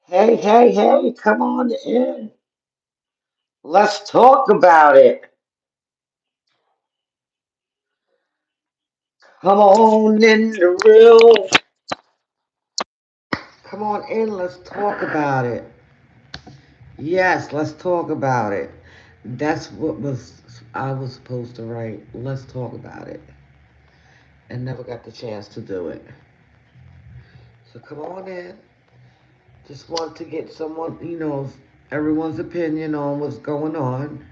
Hey, hey, hey, come on in. Let's talk about it. Come on in the room. Come on in, let's talk about it. Yes, let's talk about it. That's what was I was supposed to write. Let's talk about it. And never got the chance to do it. So come on in. Just want to get someone, everyone's opinion on what's going on.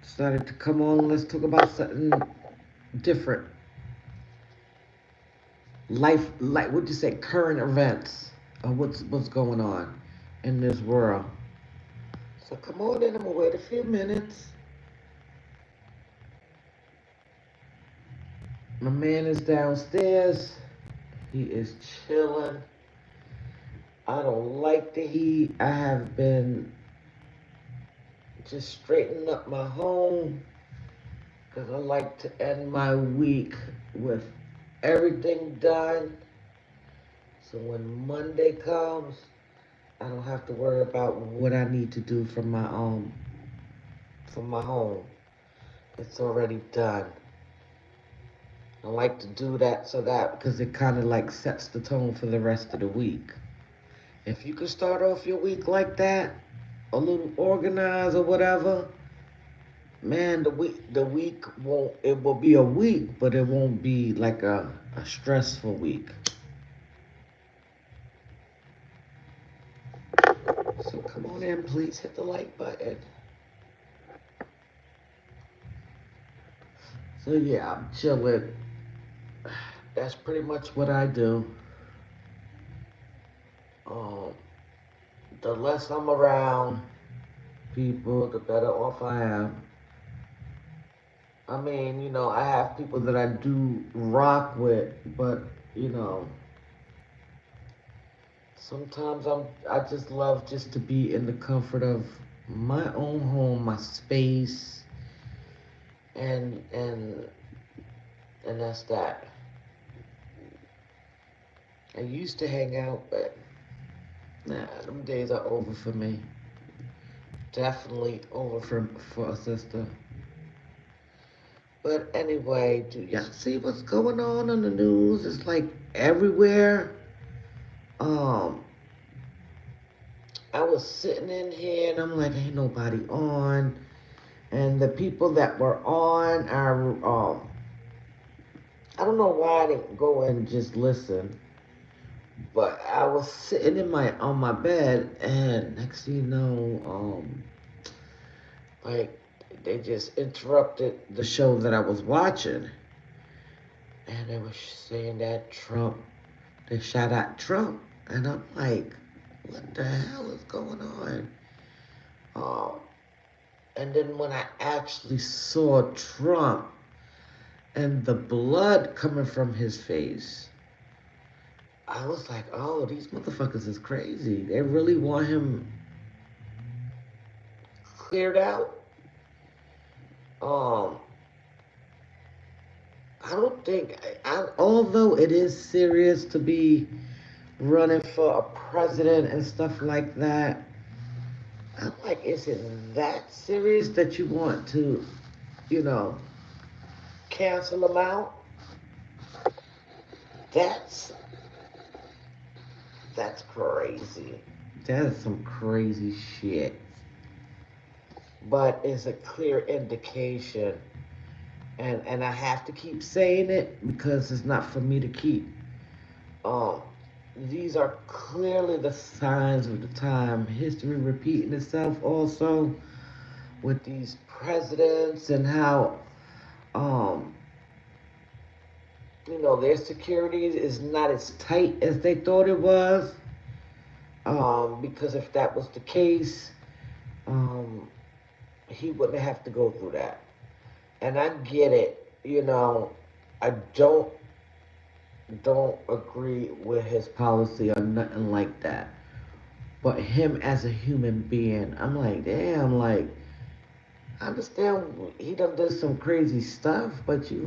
Decided to come on, let's talk about something different. Life, like what you say, current events of what's going on in this world. So come on in. I'm gonna wait a few minutes. My man is downstairs. He is chilling. I don't like the heat. I have been just straightening up my home because I like to end my week with everything done. So when Monday comes, I don't have to worry about what I need to do from my home. It's already done. I like to do that because it kind of like sets the tone for the rest of the week. If you can start off your week like that, a little organized or whatever, man, the week won't it will be a week, but it won't be like a stressful week. So come on in, please hit the like button. So yeah, I'm chilling. That's pretty much what I do. Um, the less I'm around people, the better off I am. I mean, I have people that I do rock with, but you know, sometimes I just love just to be in the comfort of my own home, my space, and and and that's that. I used to hang out, but nah, them days are over for me. Definitely over for a sister. But anyway, do y'all see what's going on the news? It's like everywhere. Um, I was sitting in here and I'm like, ain't nobody on. And the people that were on are, I don't know why I didn't go and just listen, but I was sitting in my on my bed, and next thing you know, like they just interrupted the show that I was watching, and they were saying that they shot at Trump, and I'm like, what the hell is going on? Um, and then when I actually saw Trump and the blood coming from his face, I was like, oh, these motherfuckers is crazy. They really want him cleared out. Um, I don't think, although it is serious to be running for a president and stuff like that, I'm like, is it that serious that you want to, you know, cancel him out? That's that's crazy. That is some crazy shit. But it's a clear indication, and I have to keep saying it because it's not for me to keep. Um, these are clearly the signs of the time. History repeating itself also with these presidents and how um their security is not as tight as they thought it was. Because if that was the case, um, he wouldn't have to go through that. And I get it. I don't agree with his policy or nothing like that. But him as a human being, I'm like, damn, like I understand he done did some crazy stuff, but you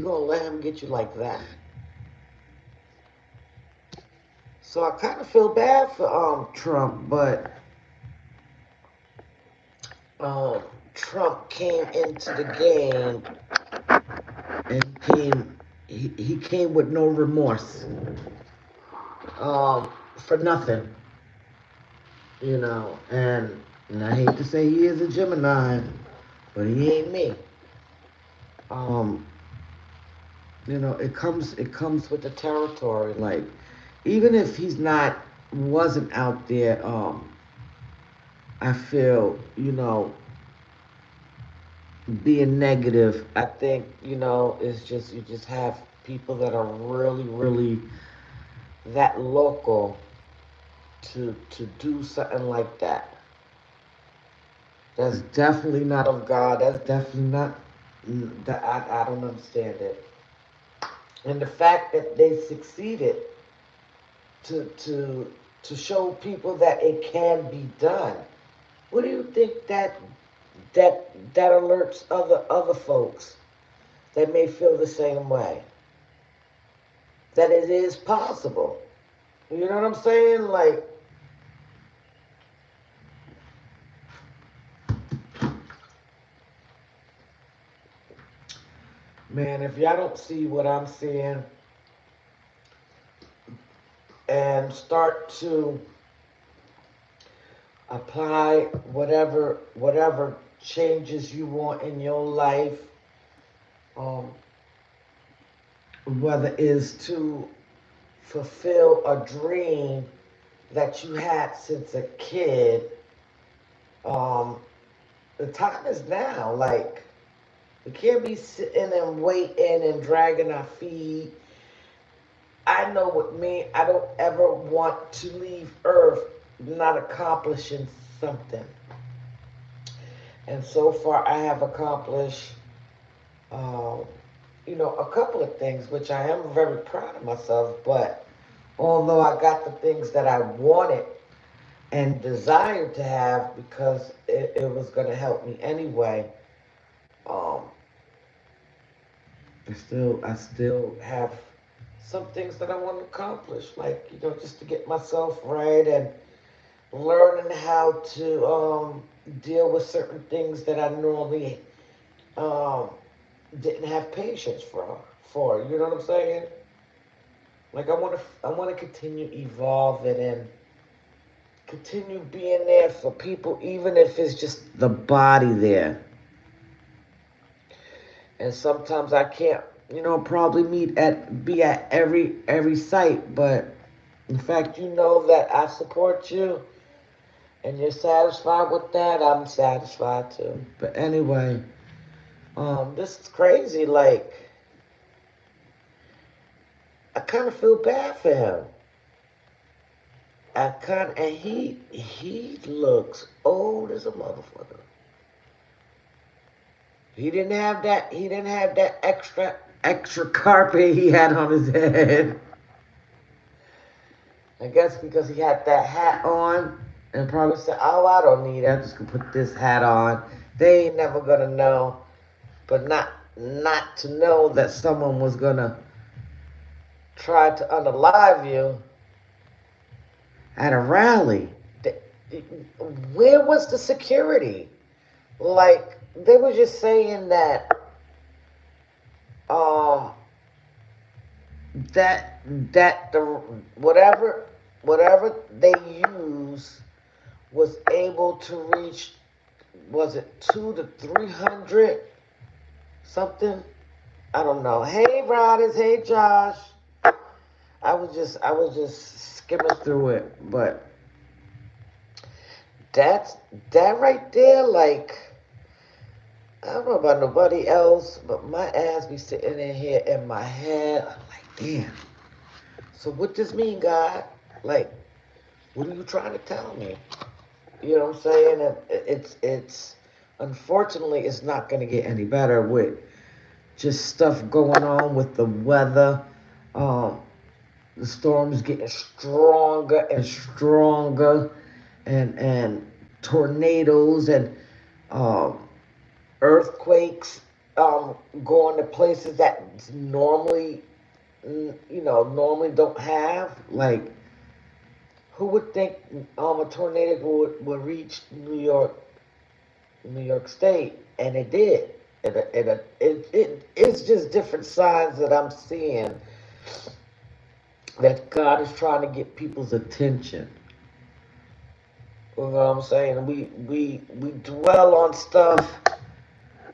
gonna let him get you like that? So I kind of feel bad for Trump, but um Trump came into the game and he came with no remorse for nothing, and I hate to say he is a Gemini, but he ain't me. Um, it comes with the territory. Like, even if he's not wasn't out there, I feel, being negative. I think, it's just you just have people that are really, really that local to do something like that. That's definitely not of God. That's definitely not that I don't understand it. And the fact that they succeeded to to to show people that it can be done. What do you think that alerts other folks that may feel the same way? That it is possible. You know what I'm saying? Like, man, if y'all don't see what I'm seeing and start to apply whatever changes you want in your life, um, whether it's to fulfill a dream that you had since a kid, um, the time is now. Like, we can't be sitting and waiting and dragging our feet. I know with me, I don't ever want to leave Earth not accomplishing something. And so far, I have accomplished, um, a couple of things, which I am very proud of myself. But although I got the things that I wanted and desired to have because it was going to help me anyway, um, I still have some things that I want to accomplish, like just to get myself right and learning how to deal with certain things that I normally um, didn't have patience for. You know what I'm saying? Like, I want to continue evolving and continue being there for people, even if it's just the body there. And sometimes I can't, probably be at every site, but in fact, that I support you and you're satisfied with that, I'm satisfied too. But anyway, this is crazy. Like, I kind of feel bad for him. And he looks old as a motherfucker. He didn't have that extra carpet he had on his head. I guess because he had that hat on and probably said, "Oh, I don't need it. I'm just gonna put this hat on." They ain't never gonna know, but not to know that someone was gonna try to unalive you at a rally. Where was the security? Like, they were just saying um that the whatever they use was able to reach, was it 2 to 300 something? I don't know. Hey, Riders. Hey, Josh. I was just skimming through it, but that's that right there. Like, I don't know about nobody else, but my ass be sitting in here in my head. I'm like, damn. So what does mean, God? Like, what are you trying to tell me? You know what I'm saying? And it's unfortunately it's not going to get any better with just stuff going on with the weather. Um, the storms getting stronger and stronger, and tornadoes and um, earthquakes going to places that normally don't have. Like, Who would think a tornado would reach New York State, and it did. It's just different signs that I'm seeing that God is trying to get people's attention. You know what I'm saying? We dwell on stuff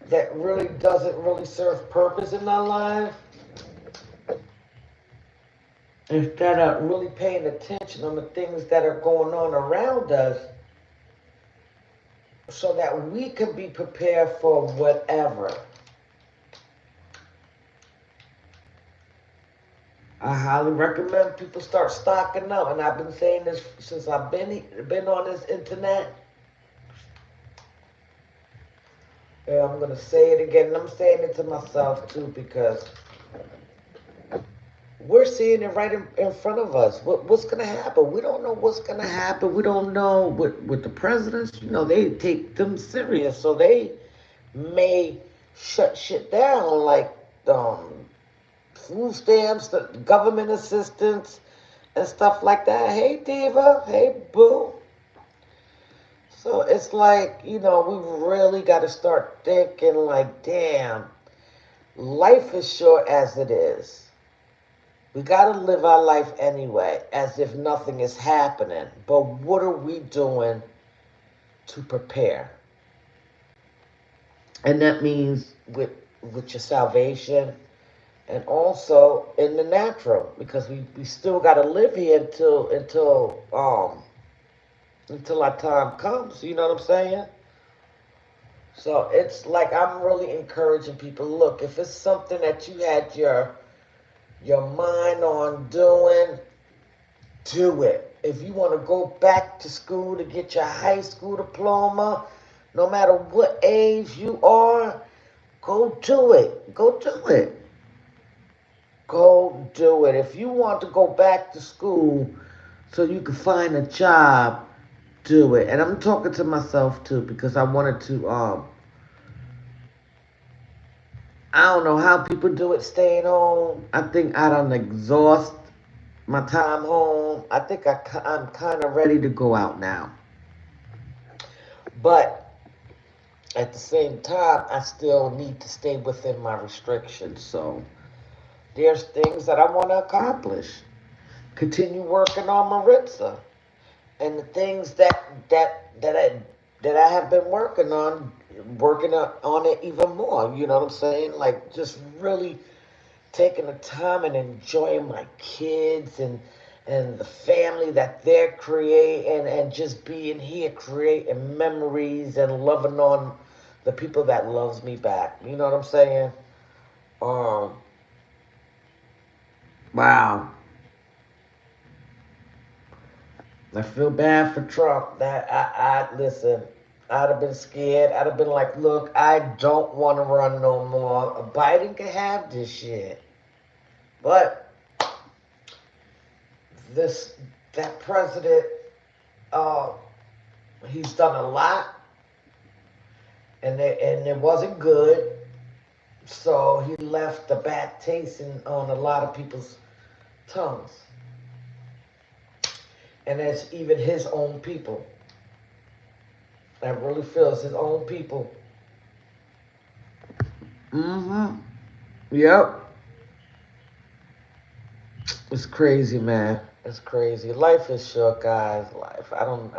that really doesn't really serve purpose in our life instead of really paying attention on the things that are going on around us so that we can be prepared for whatever. I highly recommend people start stocking up, and I've been saying this since I've been on this internet. And I'm gonna say it again, and I'm saying it to myself too because we're seeing it right in front of us. What's gonna happen? We don't know what's gonna happen. We don't know with the presidents. You know, they take them serious, so they may shut shit down like um, food stamps, the government assistance, and stuff like that. Hey, Diva. Hey, Boo. So it's like, you know, we really got to start thinking like, damn, life is short as it is. We got to live our life anyway, as if nothing is happening. But what are we doing to prepare? And that means with your salvation and also in the natural, because we still got to live here until our time comes. You know what I'm saying? So it's like I'm really encouraging people. Look, if it's something that you had your mind on doing, do it. If you want to go back to school to get your high school diploma, no matter what age you are, go do it. Go do it. Go do it. If you want to go back to school so you can find a job, do it. And I'm talking to myself too because I wanted to I don't know how people do it staying home. I think I don't exhaust my time home. I think I'm kind of ready to go out now. But at the same time, I still need to stay within my restrictions. So there's things that I want to accomplish. Continue working on Maritsa and the things that I have been working on it even more. You know what I'm saying? Like just really taking the time and enjoying my kids and the family that they're creating and just being here creating memories and loving on the people that loves me back. You know what I'm saying? Um, wow. I feel bad for Trump. That I listen. I'd have been scared. I'd have been like, look, I don't want to run no more. Biden can have this shit, but this that president, uh, he's done a lot, and it wasn't good. So he left a bad taste on a lot of people's tongues, and it's even his own people. I really feel it's his own people. Mm-hmm. Yep. It's crazy, man. It's crazy. Life is short, guys. Life. I don't.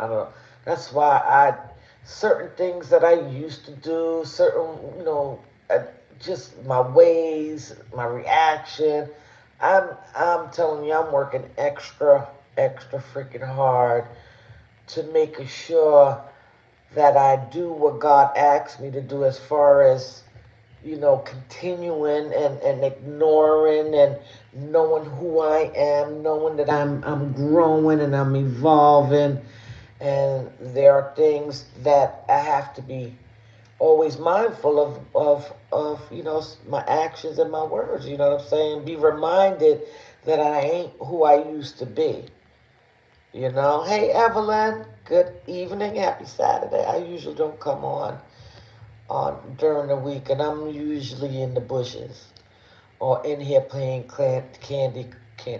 That's why certain things that I used to do, certain, just my ways, my reaction. I'm telling you, I'm working extra freaking hard to make sure that I do what God asked me to do as far as continuing and ignoring and knowing who I am, knowing that I'm growing and I'm evolving, and there are things that I have to be always mindful of my actions and my words. You know what I'm saying? Be reminded that I ain't who I used to be. Hey Evelyn, good evening, happy Saturday. I usually don't come on during the week, and I'm usually in the bushes or in here playing Candy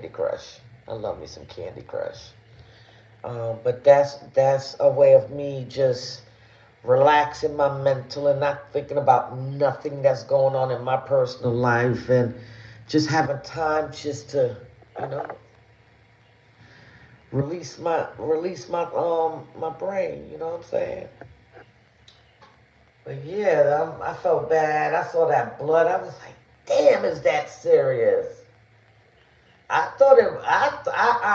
Crush. I love me some Candy Crush. But that's a way of me just relaxing my mental and not thinking about nothing that's going on in my personal life and just having time just to, you know, release my brain. You know what I'm saying? But yeah, I felt bad. I saw that blood. I was like, damn, is that serious? I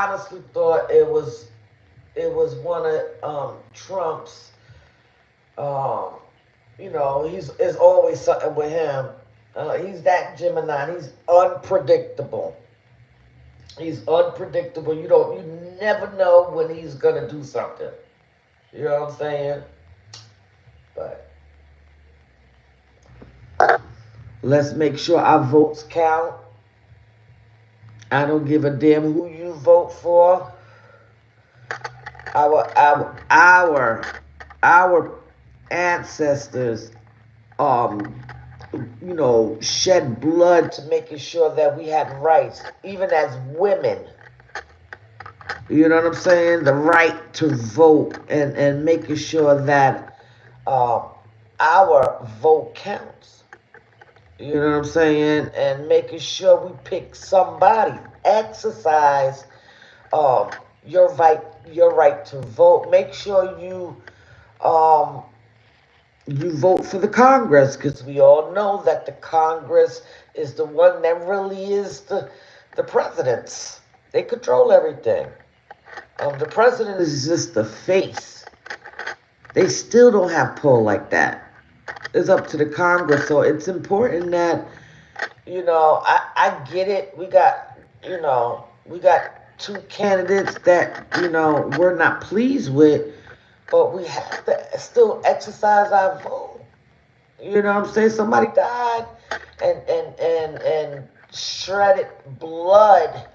honestly thought it was one of Trump's. Um, there's always something with him. He's that Gemini. He's unpredictable. He's unpredictable. You never know when he's gonna do something. You know what I'm saying? But let's make sure our votes count. I don't give a damn who you vote for. Our ancestors, um, shed blood to making sure that we had rights, even as women. You know what I'm saying? The right to vote and making sure that um, our vote counts. You know what I'm saying? And making sure we pick somebody. Exercise um, your right to vote. Make sure um, you vote for the Congress because we all know that the Congress is the one that really is the presidents. They control everything. The president is just the face. They still don't have pull like that. It's up to the Congress. So it's important that, I get it. We got two candidates that, we're not pleased with, but we have to still exercise our vote. You know what I'm saying? Somebody died and shredded blood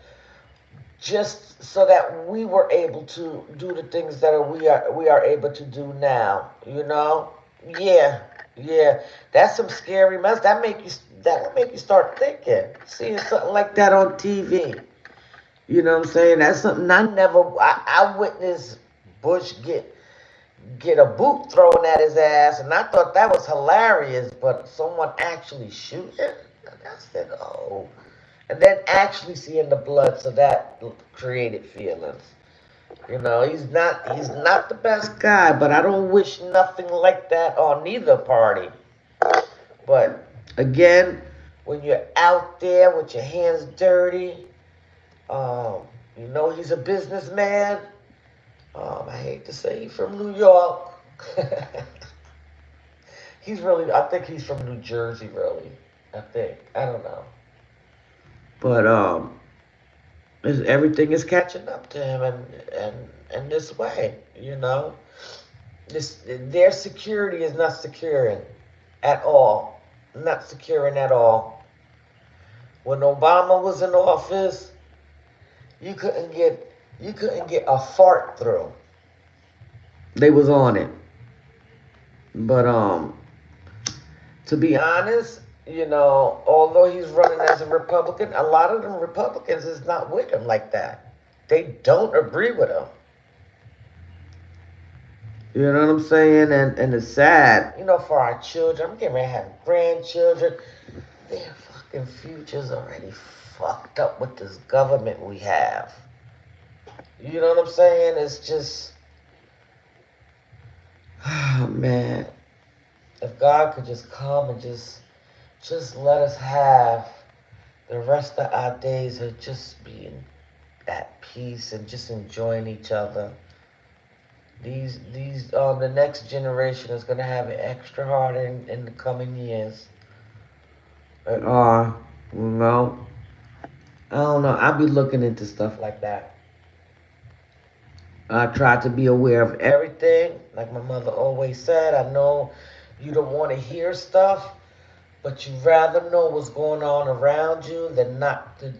just so that we were able to do the things that we are able to do now. Yeah, yeah. That's some scary mess. That make you start thinking, seeing something like that on TV. You know what I'm saying? That's something I witnessed Bush get a boot thrown at his ass, and I thought that was hilarious. But someone actually shoot him. I said, oh. And then actually seeing the blood, so that created feelings. He's not the best guy, but I don't wish nothing like that on neither party. But again, when you're out there with your hands dirty, um, he's a businessman. I hate to say he's from New York. I think he's from New Jersey, really. I think. I don't know. But everything is catching up to him, and this way, their security is not securing at all, not securing at all. When Obama was in office, you couldn't get you couldn't get a fart through. They was on it, but to be honest, although he's running as a Republican, a lot of them Republicans is not with him like that. They don't agree with him. You know what I'm saying? And it's sad, for our children. I'm getting ready to have grandchildren. Their fucking future's already fucked up with this government we have. You know what I'm saying? It's just, oh man, if God could just come and just let us have the rest of our days of just being at peace and just enjoying each other. The next generation is gonna have it extra hard in the coming years. You know, I don't know. I'll be looking into stuff like that. I try to be aware of everything. Like my mother always said, I know you don't want to hear stuff, but you'd rather know what's going on around you than not to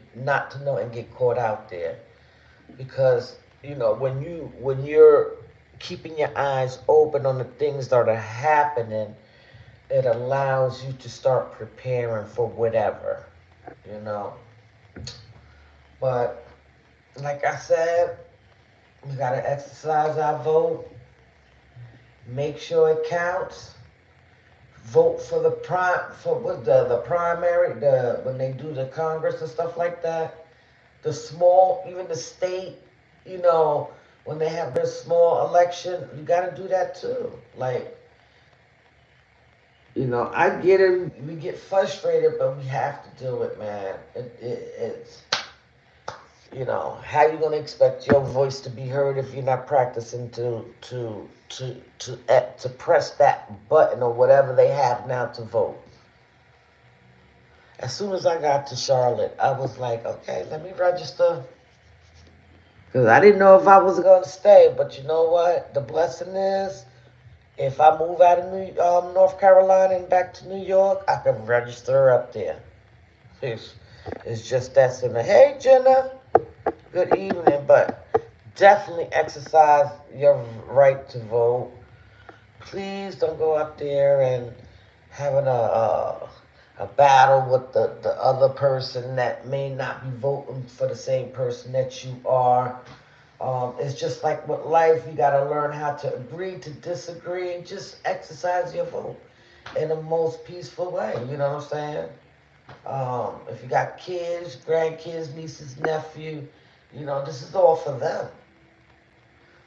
know and get caught out there. Because when you're keeping your eyes open on the things that are happening, it allows you to start preparing for whatever, you know. But like I said, We gotta exercise our vote, make sure it counts, vote for the primary, the when they do the Congress and stuff like that. The small, even the state, you know, when they have their small election, you gotta do that too. Like, I get it. We get frustrated, but we have to do it, man. It's how you gonna expect your voice to be heard if you're not practicing to press that button or whatever they have now to vote. As soon as I got to Charlotte, I was like, okay, let me register. Because I didn't know if I was going to stay, but you know what? The blessing is, if I move out of North Carolina and back to New York, I can register up there. It's, it's just that simple. Hey, Jenna, good evening, but definitely exercise your right to vote. Please don't go up there and having a battle with the other person that may not be voting for the same person that you are. It's just like with life, you got to learn how to agree to disagree and just exercise your vote in the most peaceful way. You know what I'm saying? If you got kids, grandkids, nieces, nephew, this is all for them,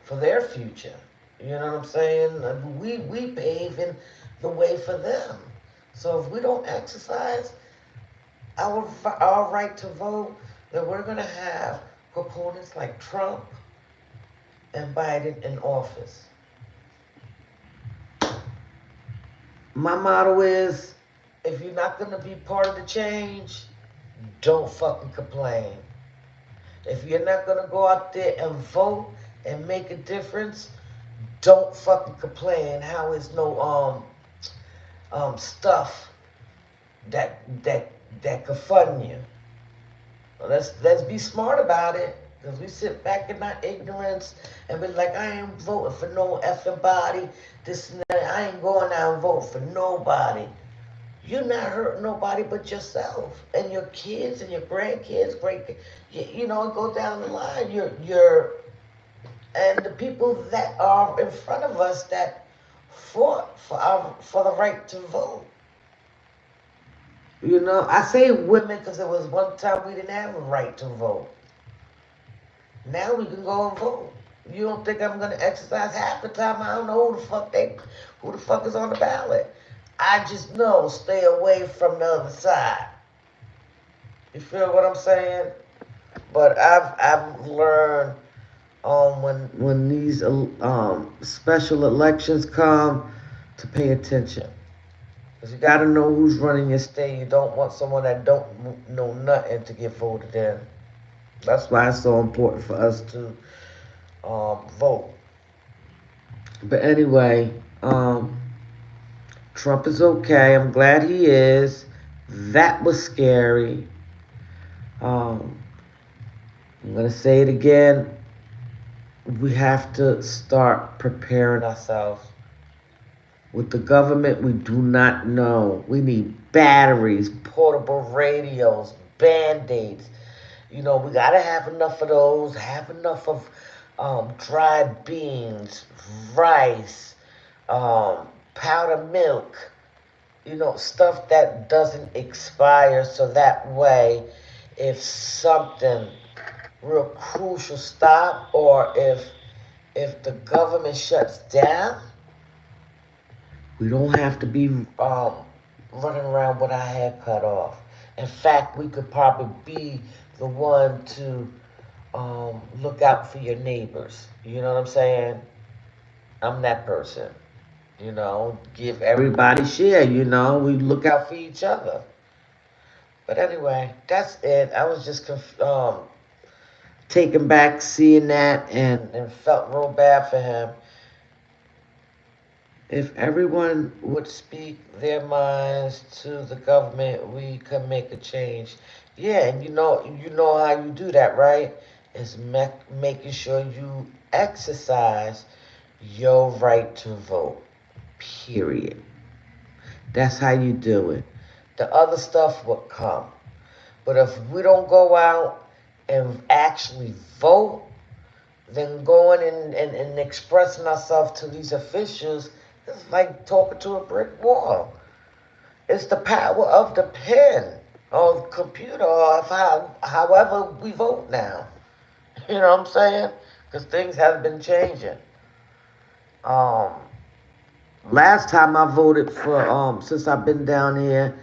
for their future. You know what I'm saying? And we paving the way for them. So if we don't exercise our right to vote, then we're gonna have proponents like Trump and Biden in office. My motto is, if you're not gonna be part of the change, don't fucking complain. If you're not gonna go out there and vote and make a difference, don't fucking complain how is no stuff that could fund you. Well, let's be smart about it. Because we sit back in our ignorance and be like, I ain't voting for no effing body. This and that. I ain't going out and vote for nobody. You're not hurting nobody but yourself and your kids and your grandkids, go down the line. And the people that are in front of us that fought for the right to vote. I say women because it was one time we didn't have a right to vote. Now we can go and vote. You don't think I'm gonna exercise half the time? I don't know who the fuck is on the ballot. I just know stay away from the other side. You feel what I'm saying? But I've learned when these special elections come to pay attention. Because you got to know who's running your state. You don't want someone that don't know nothing to get voted in. That's why it's so important for us to vote. But anyway, Trump is okay. I'm glad he is. That was scary. Um, I'm going to say it again. We have to start preparing ourselves. With the government, we do not know. We need batteries, portable radios, band-aids. We got to have enough of those, have enough of dried beans, rice, powdered milk, stuff that doesn't expire. So that way, if something real crucial stop or if the government shuts down, we don't have to be running around with our head cut off. In fact, we could probably be the one to look out for your neighbors. You know what I'm saying? I'm that person. Give everybody share. We look out for each other. But anyway, that's it. I was just taken back seeing that and felt real bad for him. If everyone would speak their minds to the government, we could make a change. Yeah, and you know how you do that, right? Is making sure you exercise your right to vote. Period. That's how you do it. The other stuff will come. But if we don't go out and actually vote, then going and expressing ourselves to these officials is like talking to a brick wall. It's the power of the pen or the computer or of however we vote now. You know what I'm saying? Because things have been changing. Um, Last time I voted for since I've been down here,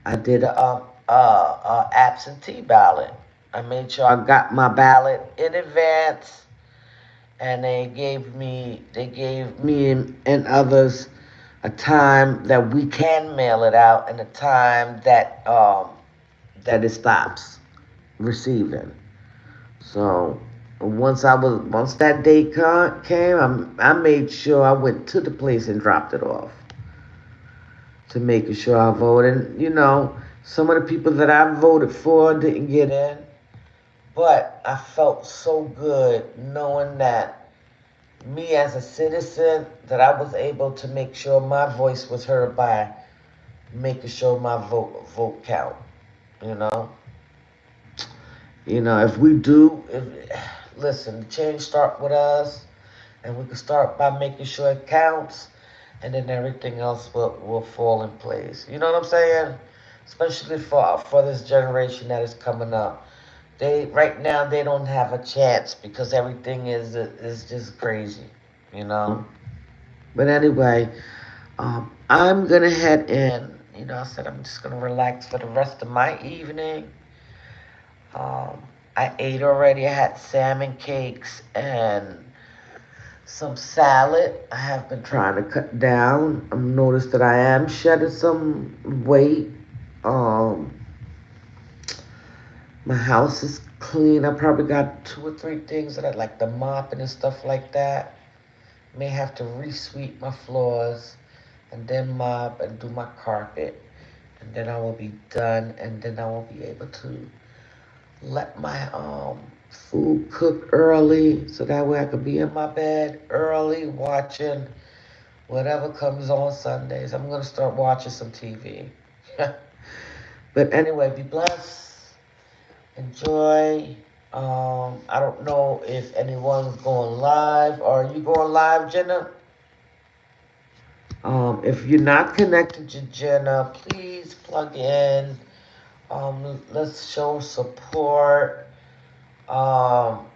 I did a absentee ballot. I made sure I got my ballot in advance, and they gave me and others a time that we can mail it out and a time that it stops receiving. So once that day came, I made sure I went to the place and dropped it off to making sure I voted. Some of the people that I voted for didn't get in, but I felt so good knowing that me as a citizen that I was able to make sure my voice was heard by making sure my vote count. You know, if we do, if listen, the change start with us, and we can start by making sure it counts, and then everything else will fall in place. You know what I'm saying? Especially for this generation that is coming up. They right now they don't have a chance because everything is just crazy. You know. But anyway, I'm gonna head in. I said I'm just gonna relax for the rest of my evening. Um, I ate already. I had salmon cakes and some salad. I have been trying to cut down. I've noticed that I am shedding some weight. Um, my house is clean. I probably got two or three things that I like the mopping and stuff like that. May have to resweep my floors and then mop and do my carpet. And then I will be done and then I will be able to let my food cook early so that way I could be in my bed early watching whatever comes on Sundays. I'm gonna start watching some TV. But anyway, be blessed. Enjoy. I don't know if anyone's going live. Are you going live, Jenna? If you're not connected to Jenna, please plug in. Let's show support. Um,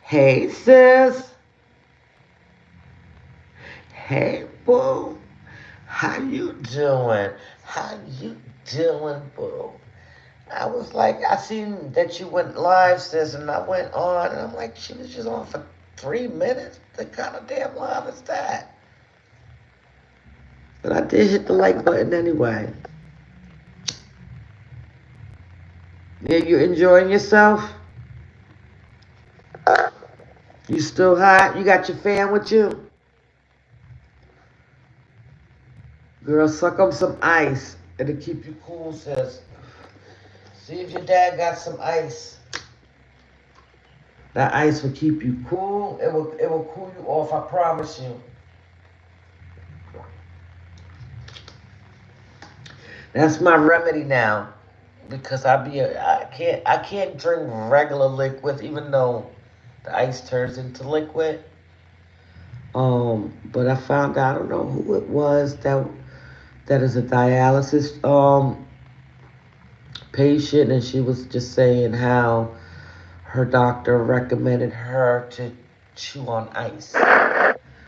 hey sis. Hey boo. How you doing? How you doing, boo? I was like, I seen that you went live, sis, and I went on, and I'm like, she was just on for 3 minutes. What kind of damn live is that? But I did hit the like button anyway. Yeah, you enjoying yourself? You still hot? You got your fan with you? Girl, suck up some ice. It'll keep you cool, sis. See if your dad got some ice. That ice will keep you cool. It will cool you off, I promise you. That's my remedy now. Because I can't drink regular liquid even though the ice turns into liquid. But I found out I don't know who it was that is a dialysis patient, and she was just saying how her doctor recommended her to chew on ice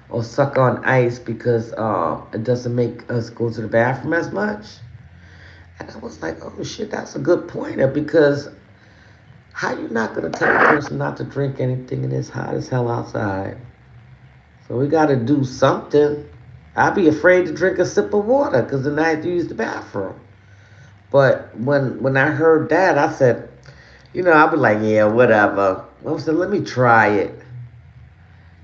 or suck on ice because it doesn't make us go to the bathroom as much. And I was like, oh shit, that's a good pointer because how you not gonna tell a person not to drink anything and it's hot as hell outside? So we gotta do something. I'd be afraid to drink a sip of water because then I had to use the bathroom. But when I heard that, I said, I'd be like, yeah, whatever. I said, let me try it.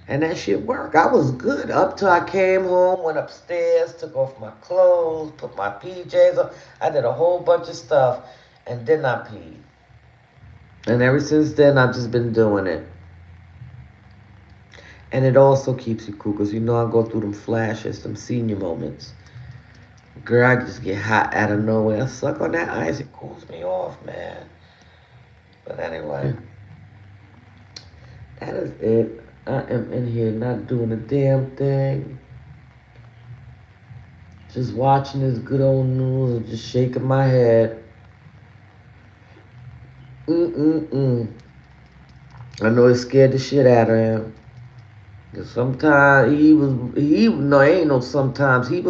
And that shit worked. I was good up till I came home, went upstairs, took off my clothes, put my PJs on. I did a whole bunch of stuff, and then I peed. And ever since then, I've just been doing it. And it also keeps you cool, because I go through them flashes, them senior moments. Girl, I just get hot out of nowhere. I suck on that ice, it cools me off, man. But anyway, That is it. I am in here not doing a damn thing. Just watching this good old news and just shaking my head. Mm-mm-mm. I know it scared the shit out of him. Cause sometimes no, ain't no sometimes, he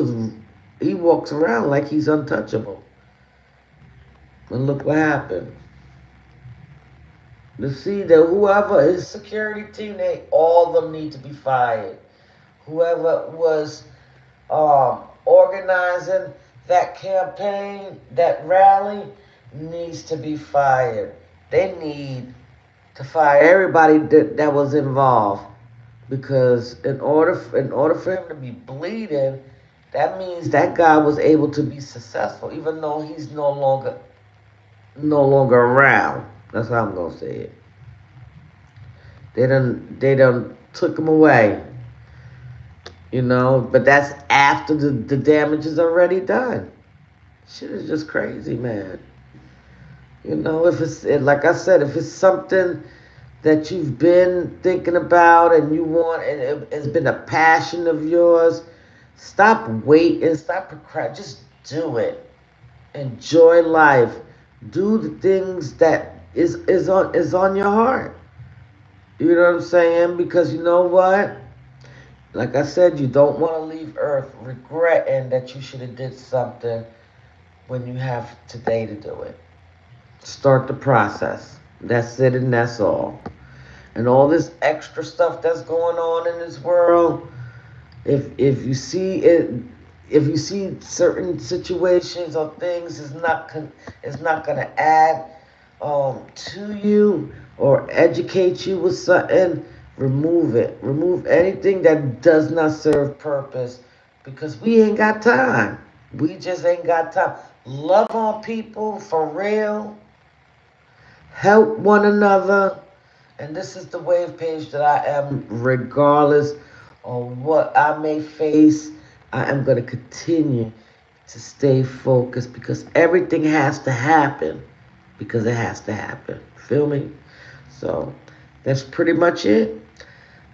walks around like he's untouchable. And look what happened. To see that whoever is security team, all of them need to be fired. Whoever was organizing that campaign, that rally, needs to be fired. They need to fire everybody that was involved, because in order for him to be bleeding, that means that guy was able to be successful, even though he's no longer around. That's how I'm gonna say it. They done took him away, but that's after the damage is already done. Shit is just crazy, man. If like I said, if it's something that you've been thinking about and you want, and it's been a passion of yours, stop waiting, stop procrastinating, just do it. Enjoy life. Do the things that is on your heart. You know what I'm saying? Because you know what? Like I said, you don't want to leave Earth regretting that you should have did something when you have today to do it. Start the process. That's it, and that's all. And all this extra stuff that's going on in this world, if you see it, if you see certain situations or things is not gonna add to you or educate you with something, remove it. Remove anything that does not serve purpose, because we ain't got time. We just ain't got time. Love on people for real. Help one another. And this is the wave page that I am, regardless of what I may face. I am going to continue to stay focused, because everything has to happen because it has to happen. Feel me? So that's pretty much it.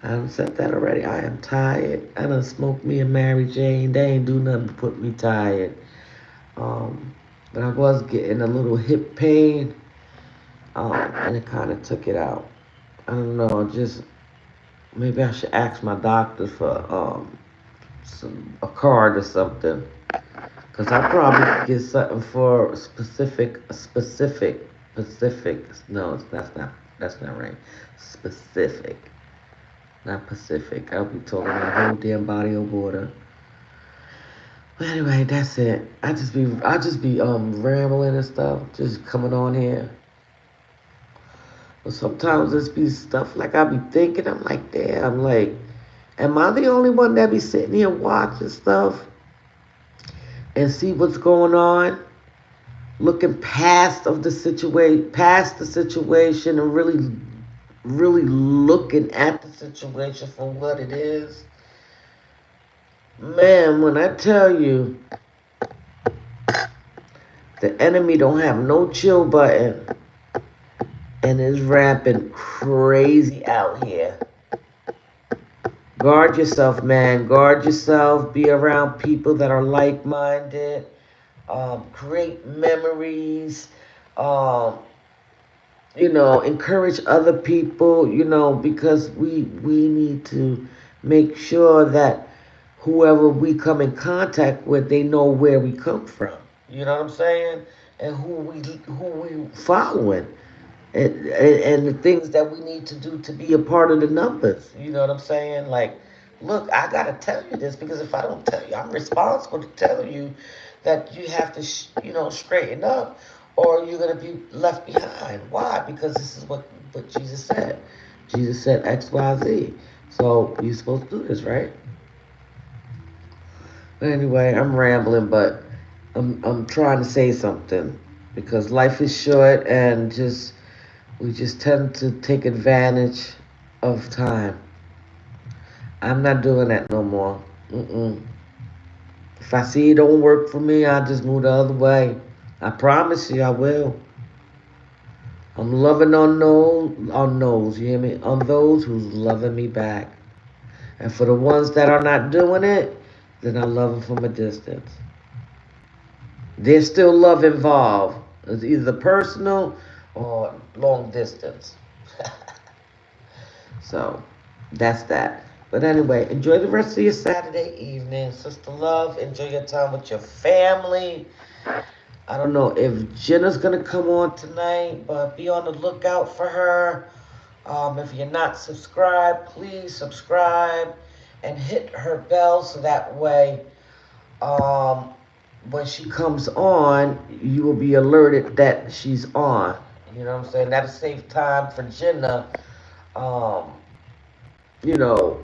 I done said that already. I am tired. I done smoked me and Mary Jane. They ain't do nothing but put me tired. Um, but I was getting a little hip pain, and it kind of took it out. I don't know. Just maybe I should ask my doctor for a card or something. Cause I probably could get something for specific. No, that's not right. Specific, not Pacific. I'll be talking my whole damn body of water. But anyway, that's it. I just be rambling and stuff, just coming on here. But sometimes it's be stuff like I be thinking. I'm like, damn, like, am I the only one that be sitting here watching stuff and see what's going on, looking past the situation, and really, really looking at the situation for what it is? Man, when I tell you, the enemy don't have no chill button and is rampant crazy out here. Guard yourself, man. Guard yourself. Be around people that are like-minded. Create memories. Um, encourage other people. Because we need to make sure that whoever we come in contact with, they know where we come from. You know what I'm saying? And who we following. And the things that we need to do to be a part of the numbers. You know what I'm saying? Like, look, I gotta tell you this, because if I don't tell you, I'm responsible to tell you that you have to, straighten up, or you're gonna be left behind. Why? Because this is what Jesus said. Jesus said X, Y, Z. So you're supposed to do this, right? But anyway, I'm rambling, but I'm trying to say something, because life is short, and we just tend to take advantage of time. I'm not doing that no more. Mm-mm. If I see it don't work for me, I'll just move the other way. I promise you, I will. I'm loving on those, you hear me? On those who's loving me back. And for the ones that are not doing it, then I love them from a distance. There's still love involved. It's either personal or long distance. So that's that. But anyway, enjoy the rest of your Saturday evening. Sister Love, enjoy your time with your family. I don't know if Jenna's gonna come on tonight, but be on the lookout for her. If you're not subscribed, please subscribe and hit her bell so that way, um, when she comes on, you will be alerted that she's on. You know what I'm saying? That'll save time for Jenna, um, you know,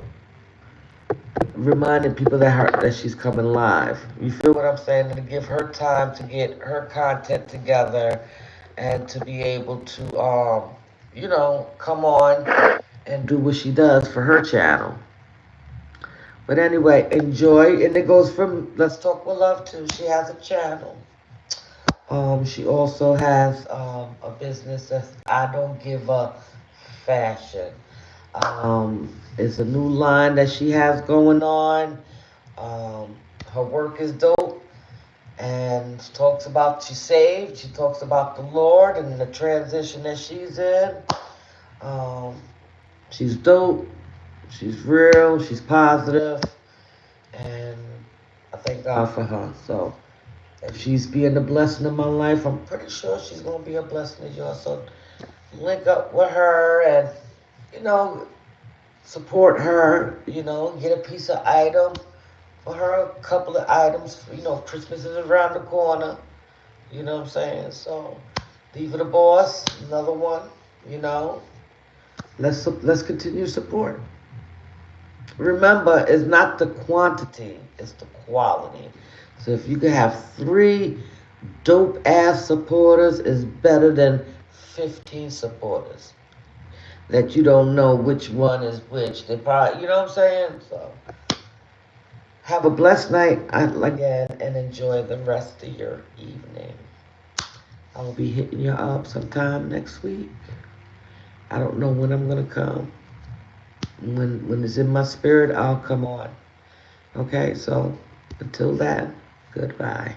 reminding people that she's coming live. You feel what I'm saying? And to give her time to get her content together and to be able to, come on and do what she does for her channel. But anyway, enjoy. And it goes from Let's Talk with Love too. She has a channel. She also has a business that's I Don't Give a Fashion. It's a new line that she has going on. Her work is dope. And she talks about she's saved. She talks about the Lord and the transition that she's in. Um, she's dope. She's real. She's positive. And I thank God for her. So if she's being a blessing in my life, I'm pretty sure she's going to be a blessing to yours. So link up with her and, you know, support her, get a piece of item for her, a couple of items. Christmas is around the corner. You know what I'm saying? So, Diva the Boss, another one, you know. Let's continue support. Remember, it's not the quantity, it's the quality. So if you can have 3 dope ass supporters, it's better than 15 supporters that you don't know which one is which. They probably, you know what I'm saying? So have a blessed night again and enjoy the rest of your evening. I'll be hitting you up sometime next week. I don't know when I'm gonna come. When it's in my spirit, I'll come on. Okay, so until then, goodbye.